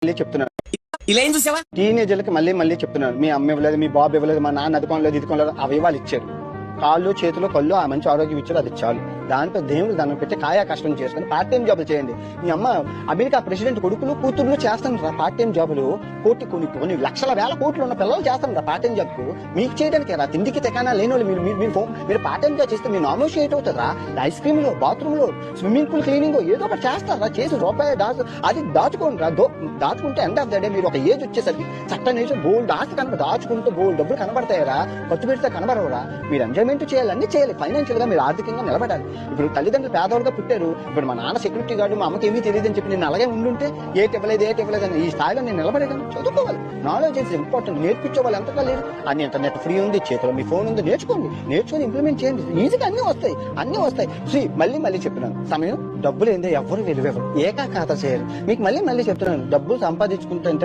మళ్ళీ చెప్తున్నాను, ఇలా ఏం చూసావా? టీనేజర్లకి మళ్ళీ చెప్తున్నాను, మీ అమ్మ ఇవ్వలేదు, మీ బాబు ఇవ్వలేదు, మా నాన్న అది కొనలేదు, ఇది కొనలేదు, అవి వాళ్ళు ఇచ్చారు. కాళ్ళు చేతులు కళ్ళు ఆ మంచి ఆరోగ్యం ఇచ్చారు, అది చాలు. దాంట్లో దేవుడు దాన్ని పెట్టి కాయా కష్టం చేసుకుని పార్ట్ టైం జాబులు చేయండి. మీ అమ్మ అమెరికా ప్రెసిడెంట్ కొడుకులు కూతుర్లు చేస్తాను పార్ట్ టైం జాబులు. కొన్ని లక్షల వేల కోట్లు ఉన్న పిల్లలు చేస్తాను పార్ట్ టైం జాబ్. మీకు చేయడానికి రా, తిండికి తెకానా లేని వాళ్ళు మీరు పార్ట్ టైం జాబ్ చేస్తే మీరు నామినేట్ చేయట్ అవుతారా? ఐస్ క్రీమ్ లో, బాత్రూమ్ లో, స్విమ్మింగ్ పూల్ క్లీనింగ్ ఏదో ఒకటి చేస్తారా? చేసి రూపాయి అది దాచుకోండి రా. దాచుకుంటే ఎండ్ ఆఫ్ ద డే మీరు ఒక ఏజ్ వచ్చేసరికి చట్టం ఏజ్ బోల్డ్ ఆస్తి దాచుకుంటూ బోల్డ్ డబ్బులు కనబడతాయరా, ఖర్చు పెడితే కనబడవరా? మీరు ఎంజాయ్మెంట్ చేయాలి, అన్ని చేయాలి. ఫైనాన్షియల్ గా మీరు ఆర్థికంగా నిలబడాలి. ఇప్పుడు తల్లిదండ్రులు పేదవాడుగా పుట్టారు, ఇప్పుడు మా నాన్న సెక్యూరిటీ గార్డు, మా అమ్మకి ఏమీ తెలియదు అని చెప్పి నేను అలాగే ఉండుంటే ఏటి ఇవ్వలేదు అని ఈ స్థాయిలో నేను నిలబడేదాన్ని. చదువుకోవాలి, నాలెడ్జ్ ఇస్ ఇంపార్టెంట్. నేర్పించే వాళ్ళు ఎంతగా లేదు. అన్ని ఇంటర్నెట్ ఫ్రీ ఉంది, చేతిలో మీ ఫోన్ ఉంది, నేర్చుకొని ఇంప్లిమెంట్ చేయండి. ఈజీగా అన్ని వస్తాయి. మళ్ళీ చెప్తున్నాను, సమయం డబ్బులు ఏందో ఎవరు విలువెవరు ఏకా ఖాతా చేయరు. మీకు మళ్ళీ చెప్తున్నాను, డబ్బులు సంపాదించుకుంటే